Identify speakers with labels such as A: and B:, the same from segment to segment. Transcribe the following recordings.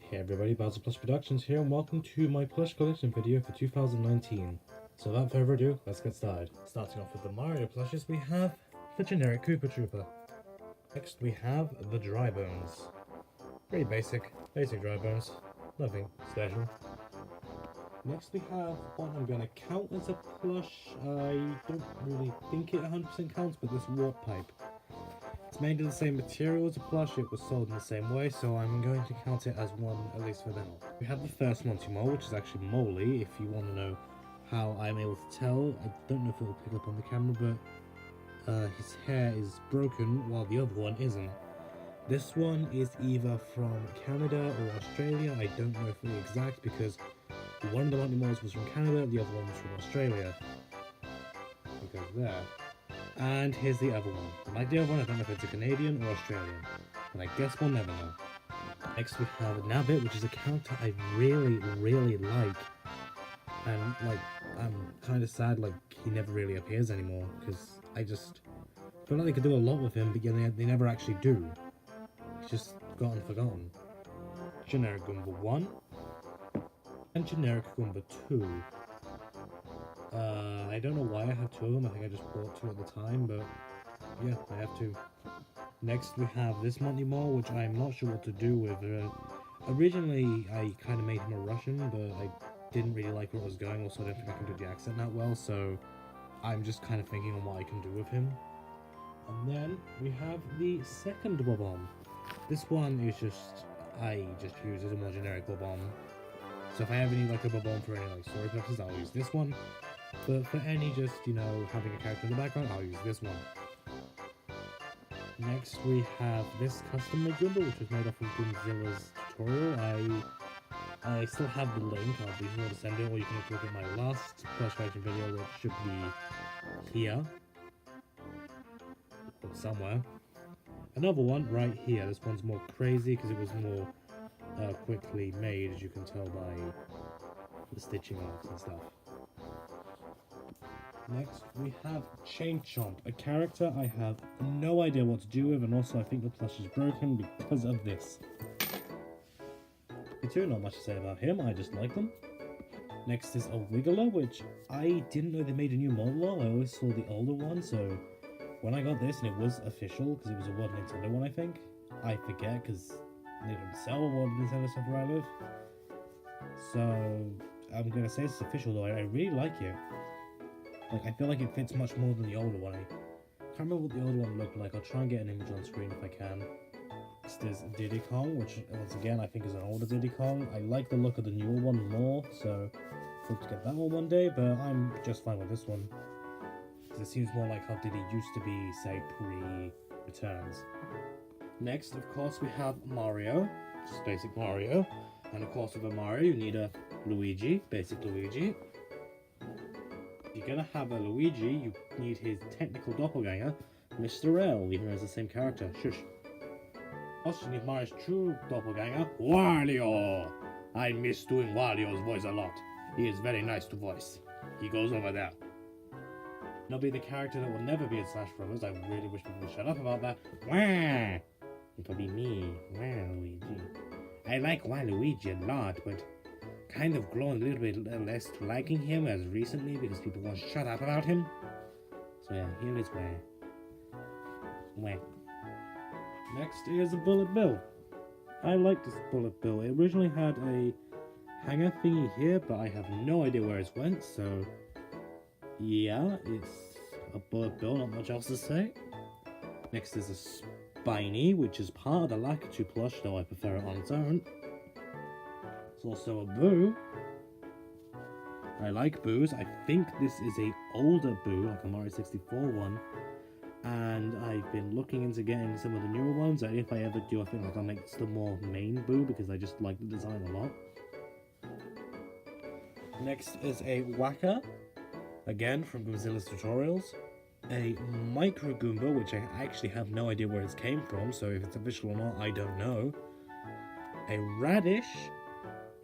A: Hey everybody, Bowser Plush Productions here, and welcome to my Plush Collection video for 2019. So without further ado, let's get started. Starting off with the Mario plushes, we have the generic Koopa Trooper. Next we have the Dry Bones. Pretty basic Dry Bones, nothing special. Next we have what I'm going to count as a plush. I don't really think it 100% counts, but this Warp Pipe. It's made of the same material as a plush, it was sold in the same way, so I'm going to count it as one, at least for now. We have the first Monty Mole, which is actually Moley, if you want to know how I'm able to tell. I don't know if it will pick up on the camera, but his hair is broken while the other one isn't. This one is either from Canada or Australia. I don't know for the exact, because one of the Monty Moles was from Canada, the other one was from Australia. It goes there. And here's the other one. Like the other one, I don't know if it's a Canadian or Australian. And I guess we'll never know. Next we have Nabbit, which is a character I really like. And like, I'm kind of sad like he never really appears anymore, because I just feel like they could do a lot with him, but yeah, they never actually do. He's just forgotten. Generic Goomba 1 and Generic Goomba 2. I don't know why I have two of them. I think I just bought two at the time, but yeah, I have two. Next we have this Monty Mole, which I'm not sure what to do with. Originally I kind of made him a Russian, but I didn't really like where it was going. Also, I don't think I can do the accent that well, so I'm just kind of thinking on what I can do with him. And then we have the second Bob-omb. This one is just, I just use as a more generic Bob-omb. So if I ever need like a Bob-omb for any like story purposes, I'll use this one. But for any just, you know, having a character in the background, I'll use this one. Next we have this custom made Goomba, which was made off of Goomzilla's tutorial. I still have the link, I'll be sure to send it, or you can look at my last Plush Collection video, which should be here. Or somewhere. Another one right here. This one's more crazy because it was more quickly made, as you can tell by the stitching marks and stuff. Next, we have Chain Chomp, a character I have no idea what to do with, and also I think the plush is broken because of this. Me too, not much to say about him, I just like them. Next is a Wiggler, which I didn't know they made a new model of. I always saw the older one, so when I got this, and it was official, because it was a World Nintendo one, I think. I forget, because they don't sell World Nintendo stuff where I live. So, I'm going to say it's official, though. I really like it. Like, I feel like it fits much more than the older one. I can't remember what the older one looked like. I'll try and get an image on screen if I can. Next is Diddy Kong, which, once again, I think is an older Diddy Kong. I like the look of the newer one more, so hope to get that one day, but I'm just fine with this one. Because it seems more like how Diddy used to be, say, pre-Returns. Next, of course, we have Mario, just basic Mario. And of course, with a Mario, you need a Luigi, basic Luigi. If you're gonna have a Luigi, you need his technical doppelganger, Mr. L, even though it's the same character. Shush. Also, you need Mario's true doppelganger, Wario. I miss doing Wario's voice a lot. He is very nice to voice. He goes over there. He'll be the character that will never be in Smash Bros. I really wish people would shut up about that. Wah! It'll be me, Waluigi. I like Waluigi a lot, but kind of grown a little bit less liking him as recently because people won't shut up about him. So yeah, here is Wah. Next is a Bullet Bill. I like this Bullet Bill. It originally had a hanger thingy here, but I have no idea where it went, so yeah, it's a Bullet Bill, not much else to say. Next is a Spiny, which is part of the Lakitu plush, though I prefer it on its own. It's also a Boo. I like Boos. I think this is a older Boo, like a Mario 64 one. And I've been looking into getting some of the newer ones, and if I ever do, I think like I'll make this the more main Boo, because I just like the design a lot. Next is a Whacker, again from Goomzilla's tutorials. A Micro Goomba, which I actually have no idea where it came from, so if it's official or not, I don't know. A Radish,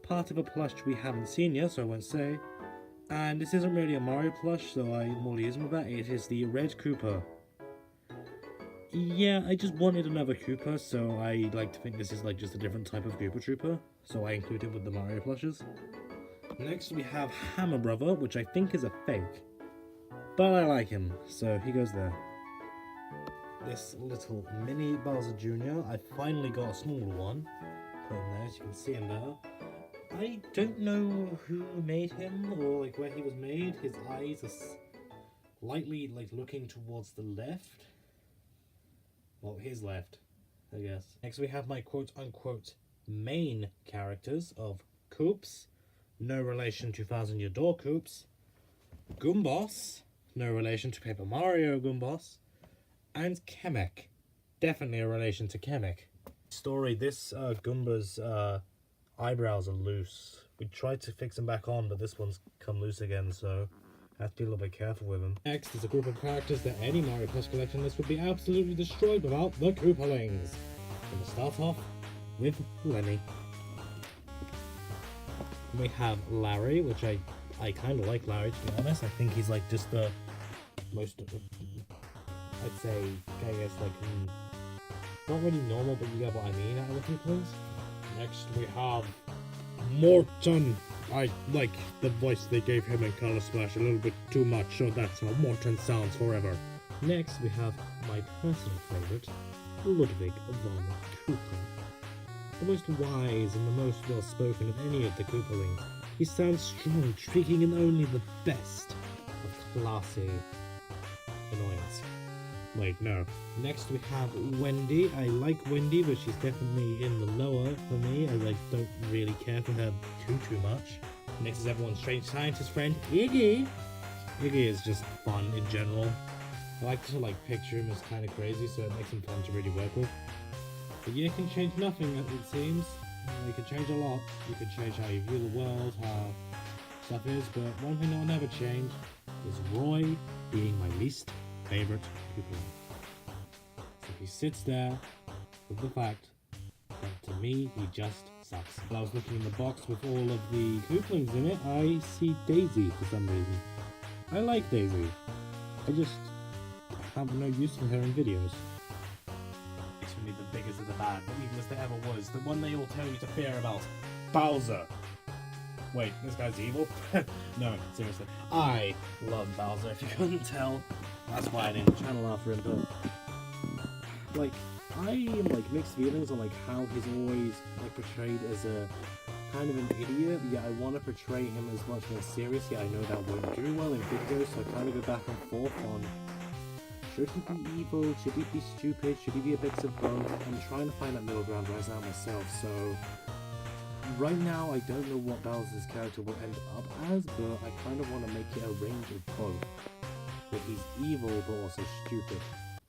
A: part of a plush we haven't seen yet, so I won't say. And this isn't really a Mario plush, so I will use with that. It is the Red Koopa. Yeah, I just wanted another Koopa, so I like to think this is like just a different type of Koopa Trooper, so I include it with the Mario plushes. Next we have Hammer Brother, which I think is a fake, but I like him, so he goes there. This little mini Bowser Jr., I finally got a smaller one, put him there, as you can see him there. I don't know who made him, or like where he was made. His eyes are slightly like looking towards the left. Well, his left, I guess. Next we have my quote-unquote main characters of Koops, no relation to Thousand Year Door Koops, Goomboss, no relation to Paper Mario Goomboss, and Kamek, definitely a relation to Kamek. Story, this Goomba's eyebrows are loose. We tried to fix them back on, but this one's come loose again, so I have to be a little bit careful with them. Next is a group of characters that any Mario Plush Collection list would be absolutely destroyed without the Koopalings. I'm going to start off with Lenny. We have Larry, which I kind of like Larry, to be honest. I think he's like just the most, I'd say, gayest, like, not really normal, but you get what I mean out of the Koopalings. Next we have Morton. I like the voice they gave him in Color Splash a little bit too much, so that's how Morton sounds forever. Next we have my personal favourite, Ludwig von Koopa. The most wise and the most well-spoken of any of the Koopalings. He sounds strong, speaking in only the best of classy annoyance. Wait, no. Next we have Wendy. I like Wendy, but she's definitely in the lower for me, as I don't really care for her too much. Next is everyone's strange scientist friend, Iggy. Iggy is just fun in general. I like to like picture him as kind of crazy, so it makes him fun to really work with. But you can change nothing, it seems. You can change a lot. You can change how you view the world, how stuff is, but one thing that will never change is Roy being my least favorite Koopaling. So he sits there with the fact that to me he just sucks. When I was looking in the box with all of the Koopalings in it, I see Daisy for some reason. I like Daisy. I just have no use for her in videos. It's for me the biggest of the bad, the evilest there ever was, the one they all tell you to fear about. Bowser. Wait, this guy's evil? No, seriously. I love Bowser, if you couldn't tell. That's why I named the channel after him, but like, I am like mixed feelings on like how he's always like portrayed as a kind of an idiot. Yeah, I want to portray him as much more serious, yet I know that won't do well in videos, so I kind of go back and forth on should he be evil, should he be stupid, should he be a mix of both. I'm trying to find that middle ground right now myself, so right now I don't know what Bowser's character will end up as, but I kind of want to make it a range of both. That he's evil but also stupid.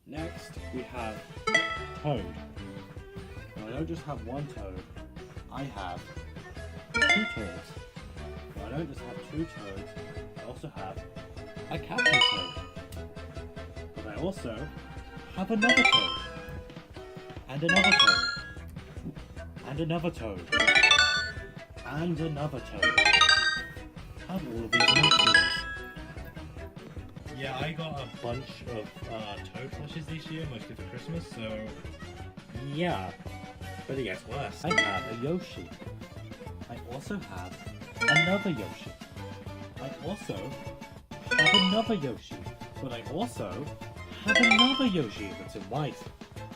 A: Next we have Toad. Now, I don't just have one Toad, I have two Toads. Now, I don't just have two Toads, I also have a Captain Toad. But I also have another Toad. And another Toad. And another Toad. And another Toad. And all of these monsters. Yeah, I got a bunch of Toad plushes this year, mostly for Christmas, so yeah. But it gets worse. I have a Yoshi. I also have another Yoshi. I also have another Yoshi. But I also have another Yoshi that's in white.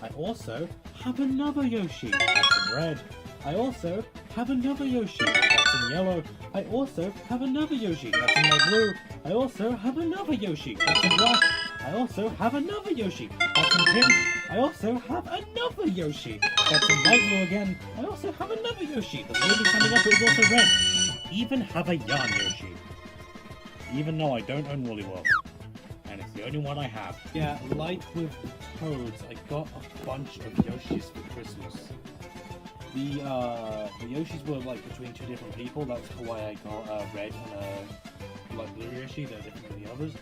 A: I also have another Yoshi that's in red. I also have another Yoshi that's in yellow. I also have another Yoshi that's in light blue. I also have another Yoshi that's in black. I also have another Yoshi that's in pink. I also have another Yoshi that's in light blue again. I also have another Yoshi that's really coming up, but is also red. Even have a yarn Yoshi. Even though I don't own Woollyworld. And it's the only one I have. Yeah, like with the Toads, I got a bunch of Yoshis for Christmas. The Yoshis were like between two different people. That's why I got a red and a light blue Yoshi. They're different than the others.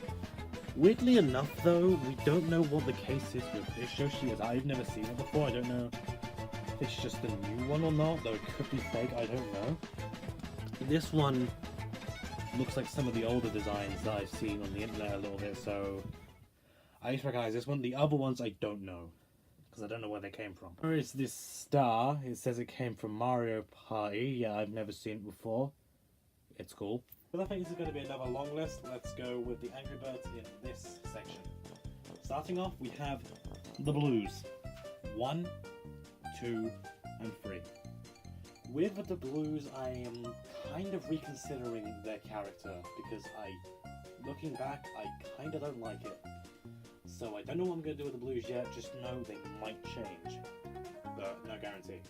A: Weirdly enough, though, we don't know what the case is with this Yoshi, as I've never seen it before. I don't know if it's just the new one or not, though it could be fake. I don't know. This one looks like some of the older designs that I've seen on the internet a little bit, so I just recognize this one. The other ones I don't know, because I don't know where they came from. There is this star. It says it came from Mario Party. Yeah, I've never seen it before. It's cool. But I think this is going to be another long list. Let's go with the Angry Birds in this section. Starting off, we have the Blues. 1, 2, and 3. With the Blues, I am kind of reconsidering their character because looking back, I kind of don't like it. So I don't know what I'm going to do with the Blues yet, just know they might change. But no guarantee.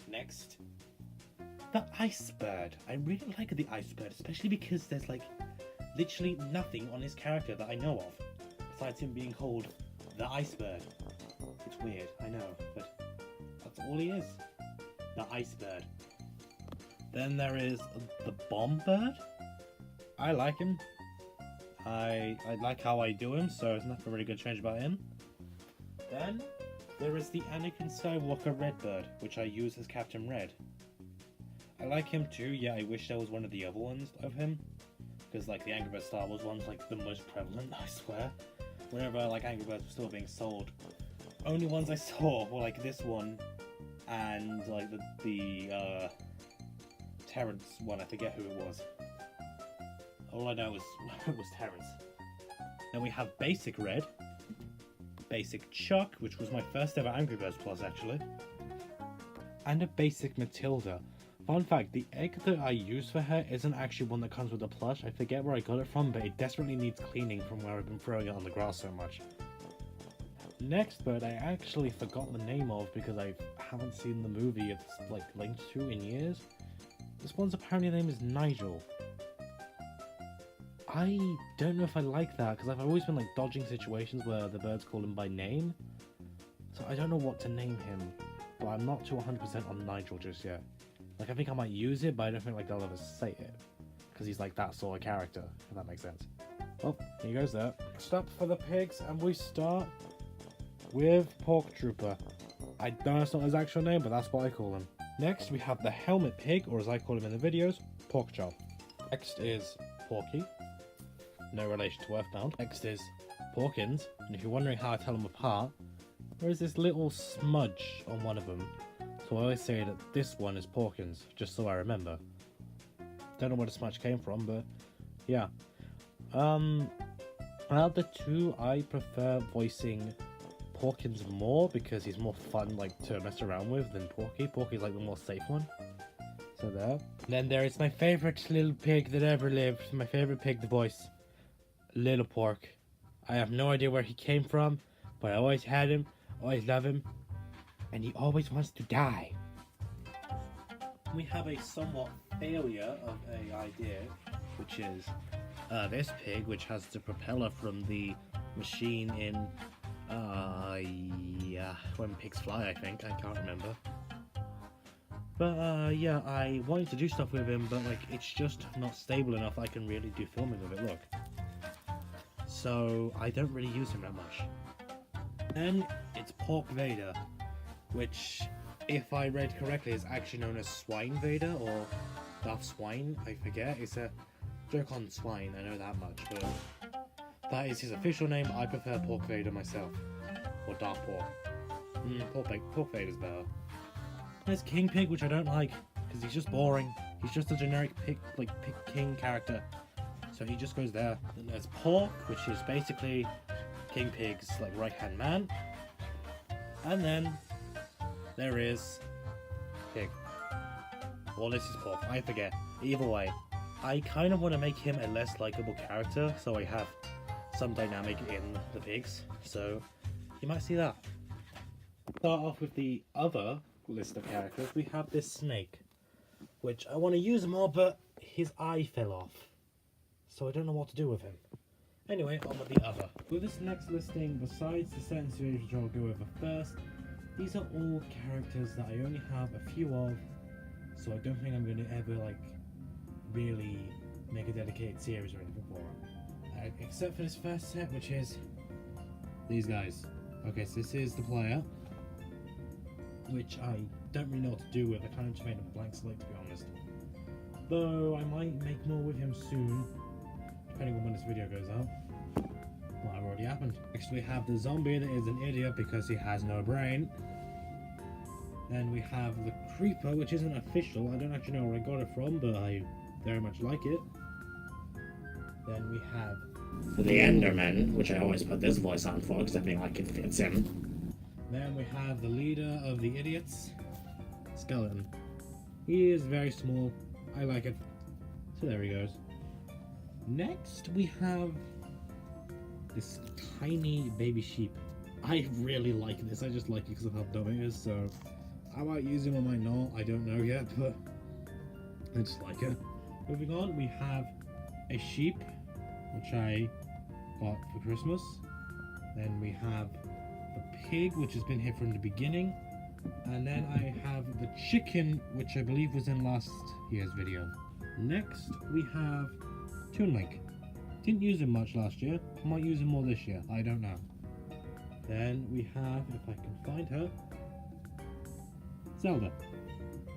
A: Next, the Icebird. I really like the Icebird, especially because there's like literally nothing on his character that I know of, besides him being called the Icebird. It's weird, I know, but that's all he is. The Icebird. Then there is the Bombird. I like him. I like how I do him, so there's nothing really good to change about him. Then there is the Anakin Skywalker Redbird, which I use as Captain Red. I like him too. Yeah, I wish there was one of the other ones of him, because like the Angry Birds Star Wars one's like the most prevalent, I swear. Whenever like Angry Birds were still being sold, only ones I saw were like this one and like the Terrence one. I forget who it was. All I know was was Terrence. Then we have Basic Red, Basic Chuck, which was my first ever Angry Birds Plus actually, and a Basic Matilda. Fun fact, the egg that I use for her isn't actually one that comes with the plush. I forget where I got it from, but it desperately needs cleaning from where I've been throwing it on the grass so much. Next bird I actually forgot the name of because I haven't seen the movie it's like linked to in years. This one's apparently name is Nigel. I don't know if I like that because I've always been like dodging situations where the birds call him by name. So I don't know what to name him, but I'm not too 100% on Nigel just yet. Like I think I might use it, but I don't think like they'll ever say it because he's like that sort of character, if that makes sense. Well, here goes that. Next up for the pigs, and we start with Pork Trooper. I know that's not his actual name, but that's what I call him. Next we have the Helmet Pig, or as I call him in the videos, Pork Chop. Next is Porky, no relation to Earthbound. Next is Porkins, and if you're wondering how I tell them apart, there is this little smudge on one of them. So I always say that this one is Porkins, just so I remember. Don't know where the smudge came from, but yeah. Out of the two, I prefer voicing Porkins more because he's more fun like to mess around with than Porky. Porky's like the more safe one. So there. Then there is my favourite little pig that ever lived. My favourite pig to voice. Little Pork. I have no idea where he came from, but I always had him, always love him, and he always wants to die. We have a somewhat failure of an idea, which is this pig, which has the propeller from the machine in When Pigs Fly, I think. I can't remember. But yeah, I wanted to do stuff with him, but like it's just not stable enough I can really do filming with it, look. So I don't really use him that much. Then it's Pork Vader, which, if I read correctly, is actually known as Swine Vader, or Darth Swine, I forget. It's a joke on swine, I know that much, but that is his official name. I prefer Pork Vader myself, or Darth Pork. Pork Vader's better. There's King Pig, which I don't like, because he's just boring. He's just a generic pig king character, so he just goes there. Then there's Pork, which is basically King Pig's like right-hand man. And then there is Pig. Well, this is Pork, I forget. Either way, I kind of want to make him a less likable character, so I have some dynamic in the pigs, so you might see that. Start off with the other list of characters. We have this snake, which I want to use more, but his eye fell off, so I don't know what to do with him. Anyway, on with the other. With this next listing, besides the certain series which I'll go over first, these are all characters that I only have a few of, so I don't think I'm going to ever like really make a dedicated series or anything for them. Except for this first set, which is these guys. Okay, so this is the player, which I don't really know what to do with. I kind of just made a blank slate, to be honest. Though I might make more with him soon, depending on when this video goes up. Well, I already happened. Next we have the zombie that is an idiot because he has no brain. Then we have the creeper, which isn't official. I don't actually know where I got it from, but I very much like it. Then we have the Enderman, which I always put this voice on for because I think like it fits him. Then we have the leader of the idiots, Skeleton. He is very small. I like it. So there he goes. Next we have this tiny baby sheep. I really like this. I just like it because of how dumb it is, so I might use him, I might not. I don't know yet, but I just like it. Moving on, we have a sheep, which I got for Christmas. Then we have the pig, which has been here from the beginning. And then I have the chicken, which I believe was in last year's video. Next, we have Toon Link. Didn't use him much last year. Might use him more this year. I don't know. Then we have, if I can find her, Zelda.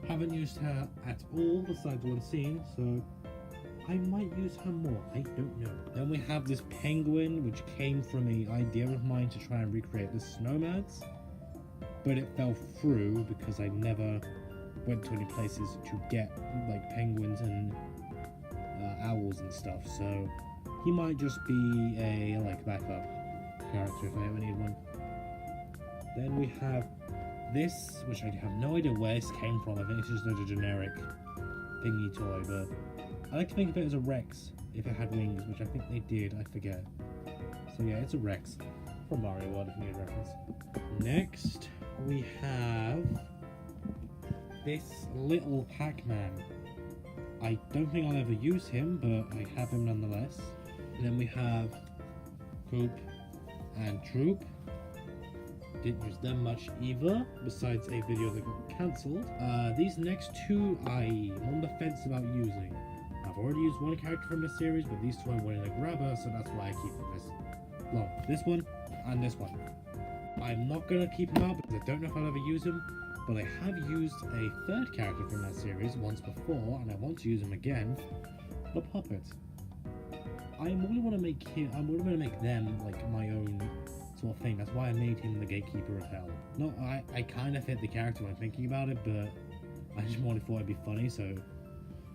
A: Haven't used her at all besides one scene, so I might use her more. I don't know. Then we have this penguin, which came from an idea of mine to try and recreate the snowmads, but it fell through because I never went to any places to get like penguins and owls and stuff. So he might just be a like backup character if I ever need one. Then we have this, which I have no idea where this came from. I think it's just a generic thingy toy, but I like to think of it as a Rex if it had wings, which I think they did. I forget. So yeah, it's a Rex from Mario World if you need a reference. Next, we have this little Pacman. I don't think I'll ever use him, but I have him nonetheless. And then we have Coop and Troop. Didn't use them much either, besides a video that got cancelled. These next two I'm on the fence about using. I've already used one character from this series, but these two I wanted to grabber, so that's why I keep them this long. This one and this one. I'm not going to keep them out because I don't know if I'll ever use them, but I have used a third character from that series once before, and I want to use him again, the Puppet. I really want to make him, I'm really going to make them like my own sort of thing. That's why I made him the Gatekeeper of Hell. No, I kind of fit the character when thinking about it, but I just thought it'd be funny, so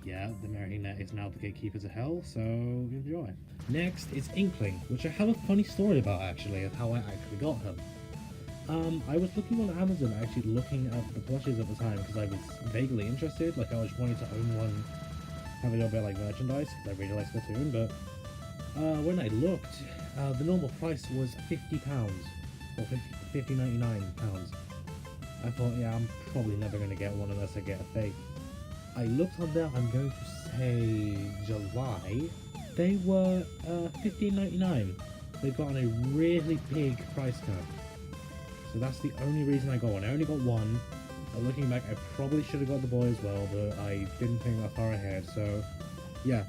A: yeah, the Marionette is now the Gatekeepers of Hell, so enjoy. Next is Inkling, which I have a funny story about actually, of how I actually got him. I was looking on Amazon, actually looking at the plushes at the time, because I was vaguely interested, like I was wanting to own one, have a little bit like merchandise, because I really like Splatoon, but when I looked, the normal price was £50, or £50.99. I thought, yeah, I'm probably never going to get one unless I get a fake. I looked on there, I'm going to say July, they were $15.99. They've got on a really big price tag. So that's the only reason I got one. I only got one. Looking back, I probably should have got the boy as well, but I didn't think that far ahead. So, yeah.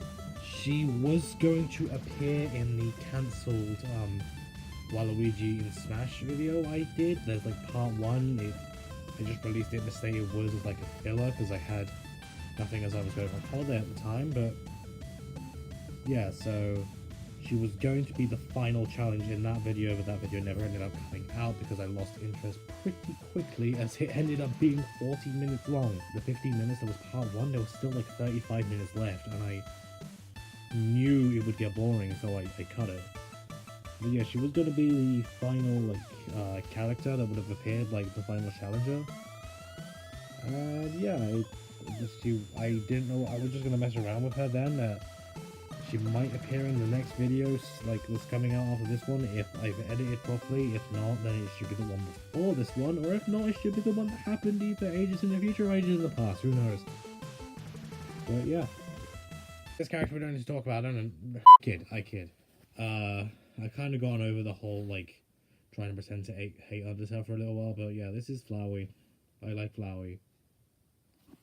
A: She was going to appear in the cancelled Waluigi in Smash video I did. There's like part 1. I just released it to say it was like a filler because I had nothing as I was going on holiday at the time. But, yeah, so she was going to be the final challenge in that video, but that video never ended up coming out because I lost interest pretty quickly as it ended up being 40 minutes long. The 15 minutes that was part 1, there was still like 35 minutes left, and I knew it would get boring, so I cut it. But yeah, she was going to be the final like character that would have appeared, like the final challenger. And yeah, I didn't know, I was just going to mess around with her then. She might appear in the next videos, like what's coming out after this one, if I've edited properly. If not, then it should be the one before this one, or if not, it should be the one that happened either ages in the future or ages in the past, who knows. But yeah. This character we don't need to talk about, I kid. I kind of gone over the whole, like, trying to pretend to hate others for a little while, but yeah, this is Flowey. I like Flowey.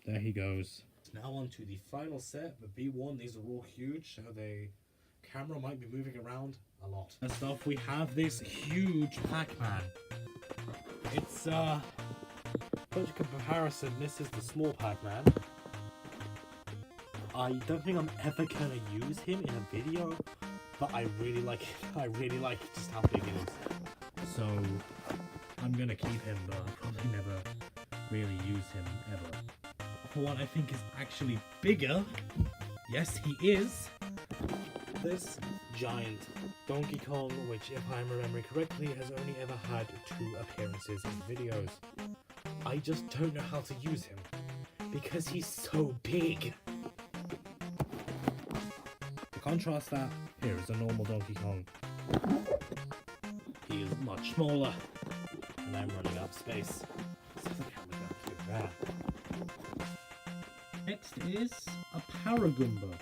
A: There he goes. Now on to the final set, but be warned, these are all huge, so the camera might be moving around a lot. First off, we have this huge Pacman. It's, for comparison, this is the small Pacman. I don't think I'm ever gonna use him in a video, but I really like just how big it is. So I'm gonna keep him, but I'll probably never really use him ever. For what I think is actually bigger, yes he is, this giant Donkey Kong, which if I'm remembering correctly has only ever had 2 appearances in videos. I just don't know how to use him, because he's so big. To contrast that, here is a normal Donkey Kong. He is much smaller, and I'm running out of space. So the camera got too bad. Next is a Paragoomba,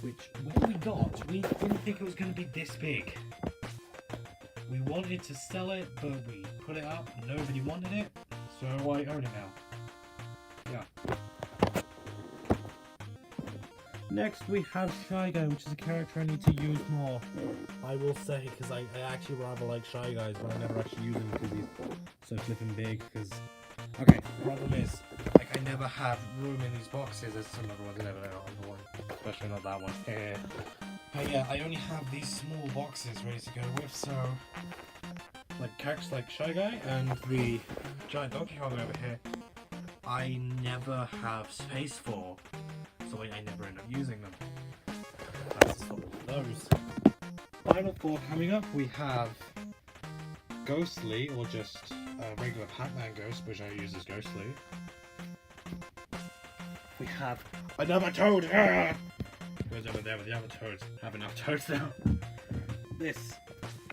A: which when we got, we didn't think it was going to be this big. We wanted to sell it, but we put it up, nobody wanted it, so I own it now. Yeah. Next we have Shy Guy, which is a character I need to use more. I will say, because I actually rather like Shy Guys, but I never actually use him because he's so flipping big. Because, okay, the problem is, like, I never have room in these boxes as some other ones. I never know, especially not that one. But yeah, I only have these small boxes ready to go with, so like characters like Shy Guy and the giant Donkey Kong over here, I never have space for. So I never end up using them. That's all of those. Final 4 coming up, we have Ghostly, or just a regular Pacman Ghost, which I use as Ghostly. We have another Toad! Ah! Goes over there with the other Toads. I have enough Toads now. This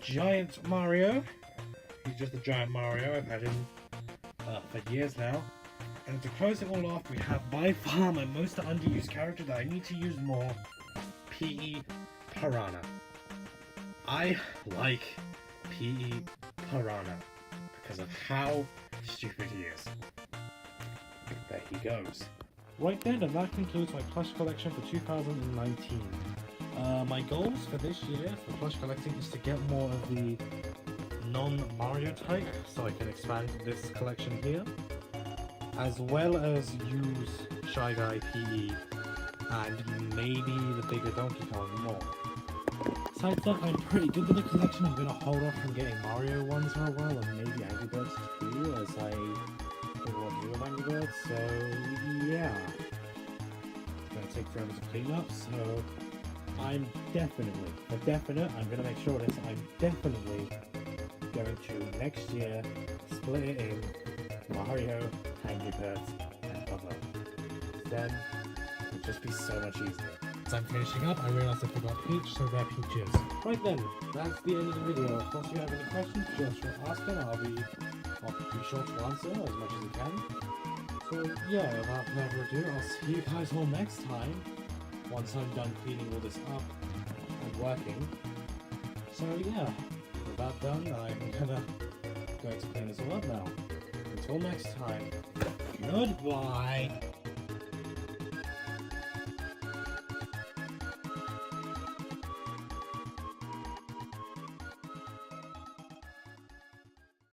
A: giant Mario. He's just a giant Mario. I've had him for years now. And to close it all off, we have by far my most underused character that I need to use more, P.E. Piranha. I like P.E. Piranha because of how stupid he is. There he goes. Right then, and that concludes my plush collection for 2019. My goals for this year for plush collecting is to get more of the non-Mario type, so I can expand this collection here, as well as use Shy Guy, PE, and maybe the bigger Donkey Kong more. Besides that, I'm pretty good with the collection. I'm going to hold off from getting Mario ones for a while, and maybe Angry Birds too, as I think what new of Angry Birds, so yeah. It's going to take forever to clean up, so I'm definitely, for definite, I'm going to make sure of this, I'm definitely going to, next year, split it in Mario, Angry Birds, and other. Then it would just be so much easier. As I'm finishing up, I realised I forgot Peach, so there Peach is. Right then, that's the end of the video. Of course, if you have any questions, just ask them. I'll be sure to answer as much as I can. So yeah, without further ado, I'll see you guys all next time, once I'm done cleaning all this up and working. So yeah, with that done, I'm gonna go to clean this all up now. Until next time, goodbye!